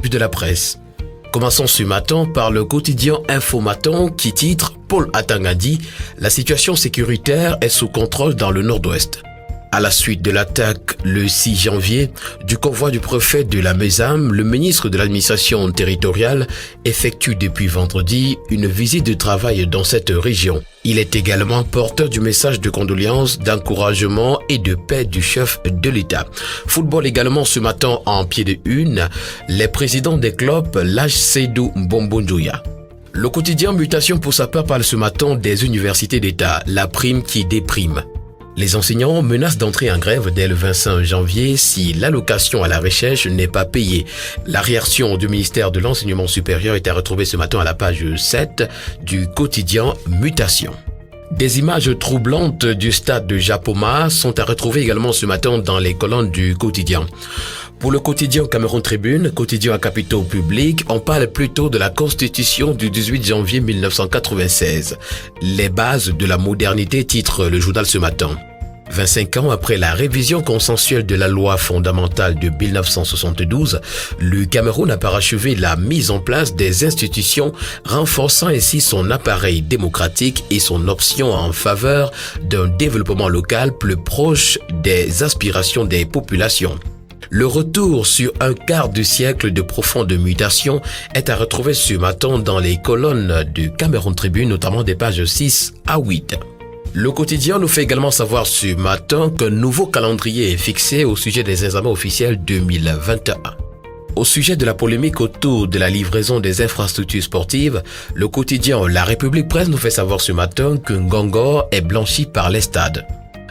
tribune de la presse. Commençons ce matin par le quotidien Infomatin qui titre « Paul Atangadi, la situation sécuritaire est sous contrôle dans le nord-ouest ». À la suite de l'attaque le 6 janvier du convoi du préfet de la Mézam, le ministre de l'administration territoriale effectue depuis vendredi une visite de travail dans cette région. Il est également porteur du message de condoléances, d'encouragement et de paix du chef de l'État. Football également ce matin en pied de une, les présidents des clubs lâchent Seydou Bombonjoya. Le quotidien Mutation pour sa part parle ce matin des universités d'État, la prime qui déprime. Les enseignants menacent d'entrer en grève dès le 25 janvier si l'allocation à la recherche n'est pas payée. La réaction du ministère de l'Enseignement supérieur est à retrouver ce matin à la page 7 du quotidien Mutation. Des images troublantes du stade de Japoma sont à retrouver également ce matin dans les colonnes du quotidien. Pour le quotidien Cameroun Tribune, quotidien à capitaux publics, on parle plutôt de la Constitution du 18 janvier 1996. Les bases de la modernité, titre le journal ce matin. 25 ans après la révision consensuelle de la loi fondamentale de 1972, le Cameroun a parachevé la mise en place des institutions, renforçant ainsi son appareil démocratique et son option en faveur d'un développement local plus proche des aspirations des populations. Le retour sur un quart de siècle de profonde mutation est à retrouver ce matin dans les colonnes du Cameroun Tribune, notamment des pages 6 à 8. Le quotidien nous fait également savoir ce matin qu'un nouveau calendrier est fixé au sujet des examens officiels 2021. Au sujet de la polémique autour de la livraison des infrastructures sportives, le quotidien La République Presse nous fait savoir ce matin que Ngongor est blanchi par les stades.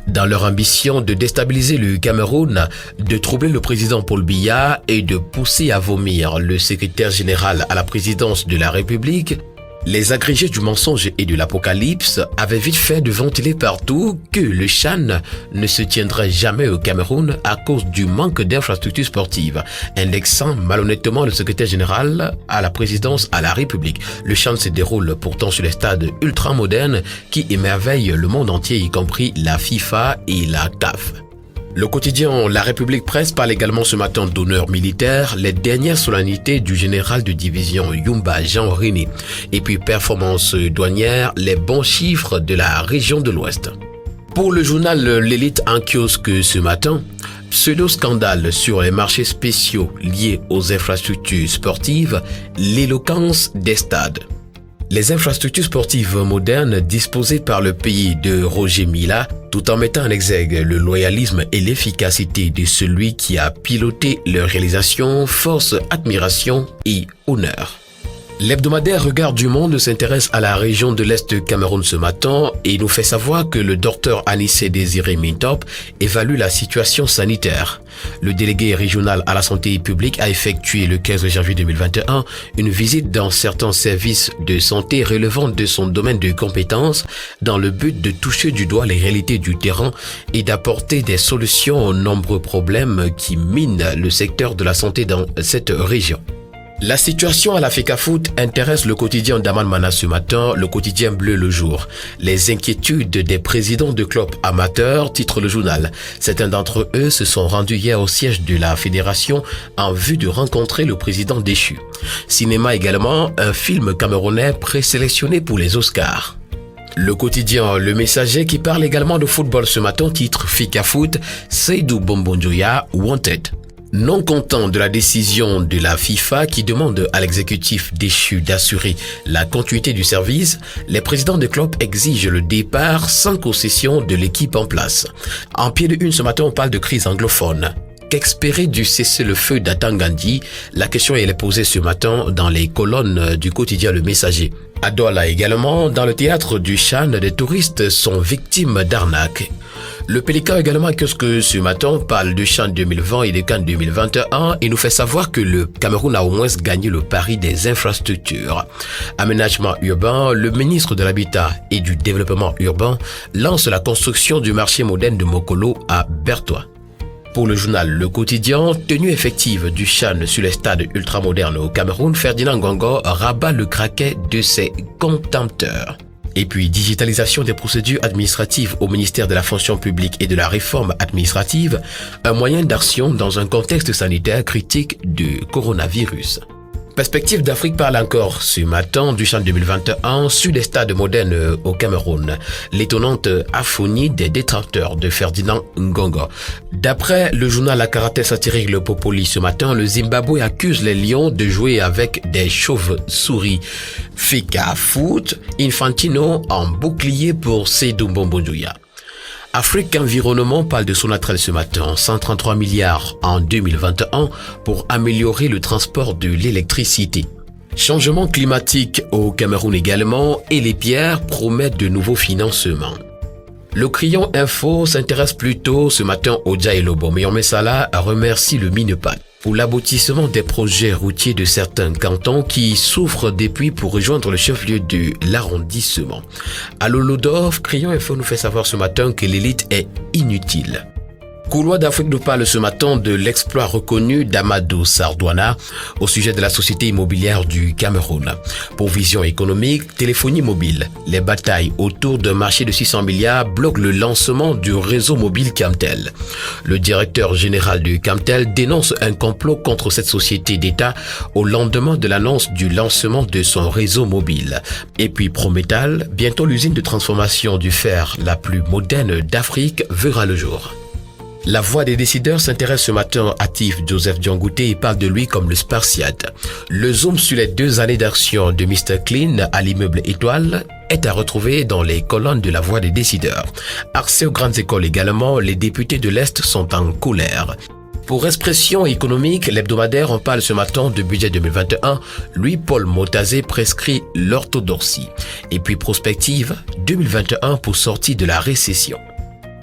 Dans leur ambition de déstabiliser le Cameroun, de troubler le président Paul Biya et de pousser à vomir le secrétaire général à la présidence de la République, les agrégés du mensonge et de l'apocalypse avaient vite fait de ventiler partout que le CHAN ne se tiendrait jamais au Cameroun à cause du manque d'infrastructures sportives, indexant malhonnêtement le secrétaire général à la présidence à la République. Le CHAN se déroule pourtant sur les stades ultramodernes qui émerveillent le monde entier, y compris la FIFA et la CAF. Le quotidien La République Presse parle également ce matin d'honneur militaire, les dernières solennités du général de division Yumba Jean Rini. Et puis performance douanière, les bons chiffres de la région de l'Ouest. Pour le journal L'Élite en kiosque ce matin, pseudo-scandale sur les marchés spéciaux liés aux infrastructures sportives, l'éloquence des stades. Les infrastructures sportives modernes disposées par le pays de Roger Mila, tout en mettant en exergue le loyalisme et l'efficacité de celui qui a piloté leur réalisation, force admiration et honneur. L'hebdomadaire Regard du Monde s'intéresse à la région de l'Est Cameroun ce matin et nous fait savoir que le docteur Anissé Désiré Mintop évalue la situation sanitaire. Le délégué régional à la santé publique a effectué le 15 janvier 2021 une visite dans certains services de santé relevant de son domaine de compétences dans le but de toucher du doigt les réalités du terrain et d'apporter des solutions aux nombreux problèmes qui minent le secteur de la santé dans cette région. La situation à la FECAFOOT intéresse le quotidien d'Aman Mana ce matin, le quotidien Bleu le jour. Les inquiétudes des présidents de clubs amateurs, titre le journal. Certains d'entre eux se sont rendus hier au siège de la fédération en vue de rencontrer le président déchu. Cinéma également, un film camerounais présélectionné pour les Oscars. Le quotidien Le Messager qui parle également de football ce matin, titre FECAFOOT, Seydou Bombonjoya Wanted. Non content de la décision de la FIFA qui demande à l'exécutif déchu d'assurer la continuité du service, les présidents des clubs exigent le départ sans concession de l'équipe en place. En pied de une ce matin, on parle de crise anglophone. Qu'espérer du cessez-le-feu d'Atangadi? La question est posée ce matin dans les colonnes du quotidien Le Messager. À Douala également, dans le théâtre du CHAN, des touristes sont victimes d'arnaques. Le Pélican également, que ce matin parle du CHAN 2020 et de CAN 2021 et nous fait savoir que le Cameroun a au moins gagné le pari des infrastructures. Aménagement urbain, le ministre de l'Habitat et du Développement urbain lance la construction du marché moderne de Mokolo à Bertois. Pour le journal Le Quotidien, tenue effective du CHAN sur les stades ultramodernes au Cameroun, Ferdinand Ngongor rabat le craquet de ses contempteurs. Et puis, digitalisation des procédures administratives au ministère de la fonction publique et de la réforme administrative, un moyen d'action dans un contexte sanitaire critique du coronavirus. Perspective d'Afrique parle encore ce matin du CHAN 2021 sur les stades modernes au Cameroun. L'étonnante aphonie des détracteurs de Ferdinand Ngongo. D'après le journal à caractère satirique Le Popoli ce matin, le Zimbabwe accuse les Lions de jouer avec des chauves-souris. Fika Foot, Infantino en bouclier pour Seydou Mbombo-Douya. Afrique Environnement parle de Sonatrach ce matin, 133 milliards en 2021 pour améliorer le transport de l'électricité. Changement climatique au Cameroun également et les pierres promettent de nouveaux financements. Le Crayon Info s'intéresse plutôt ce matin au Djaïlobo, mais Omesala remercie le Minepat pour l'aboutissement des projets routiers de certains cantons qui souffrent des puits pour rejoindre le chef-lieu de l'arrondissement. À l'Olodov, Crayon Info nous fait savoir ce matin que l'élite est inutile. Couloir d'Afrique nous parle ce matin de l'exploit reconnu d'Amadou Sardouana au sujet de la société immobilière du Cameroun. Pour vision économique, téléphonie mobile, les batailles autour d'un marché de 600 milliards bloquent le lancement du réseau mobile Camtel. Le directeur général du Camtel dénonce un complot contre cette société d'État au lendemain de l'annonce du lancement de son réseau mobile. Et puis Prométal, bientôt l'usine de transformation du fer la plus moderne d'Afrique verra le jour. La voix des décideurs s'intéresse ce matin à Tif Joseph Diangouté et parle de lui comme le Spartiate. Le zoom sur les 2 années d'action de Mr Clean à l'immeuble Étoile est à retrouver dans les colonnes de la voix des décideurs. Accès aux grandes écoles également, les députés de l'Est sont en colère. Pour Expression économique, l'hebdomadaire en parle ce matin de budget 2021. Louis-Paul Motazé prescrit l'orthodoxie. Et puis Prospective 2021 pour sortir de la récession.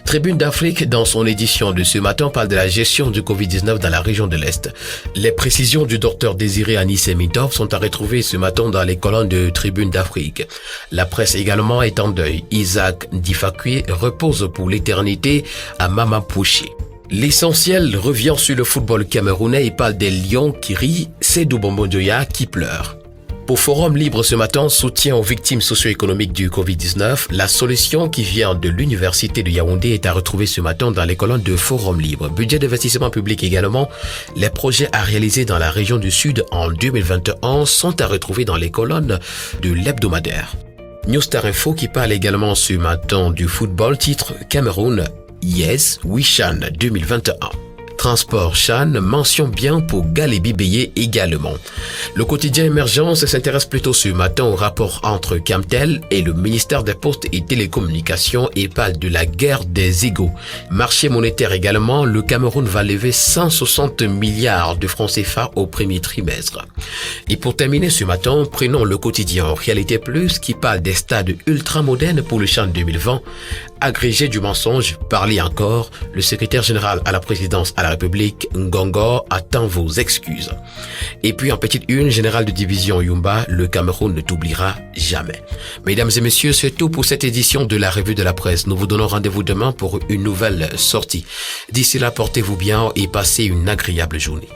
Tribune d'Afrique, dans son édition de ce matin, parle de la gestion du Covid-19 dans la région de l'Est. Les précisions du docteur Désiré Anis-Semitov sont à retrouver ce matin dans les colonnes de Tribune d'Afrique. La presse également est en deuil. Isaac Ndifakwe repose pour l'éternité à Mamapouché. L'essentiel revient sur le football camerounais et parle des Lions qui rient, Seydou Mbombo-Douya qui pleure. Pour Forum Libre ce matin, soutien aux victimes socio-économiques du Covid-19, la solution qui vient de l'Université de Yaoundé est à retrouver ce matin dans les colonnes de Forum Libre. Budget d'investissement public également, les projets à réaliser dans la région du Sud en 2021 sont à retrouver dans les colonnes de l'hebdomadaire. News Star Info qui parle également ce matin du football, titre Cameroun, Yes, We Chan 2021. Transport Chan, mention bien pour Galibi Beye également. Le quotidien Émergence s'intéresse plutôt ce matin au rapport entre Camtel et le ministère des Postes et Télécommunications et parle de la guerre des égos. Marché monétaire également, le Cameroun va lever 160 milliards de francs CFA au premier trimestre. Et pour terminer ce matin, prenons le quotidien Réalité Plus qui parle des stades ultramodernes pour le CHAN 2020. Agrégé du mensonge, parlez encore, le secrétaire général à la présidence à la République, Ngongo, attend vos excuses. Et puis en petite une, général de division Yumba, le Cameroun ne t'oubliera jamais. Mesdames et messieurs, c'est tout pour cette édition de la Revue de la Presse. Nous vous donnons rendez-vous demain pour une nouvelle sortie. D'ici là, portez-vous bien et passez une agréable journée.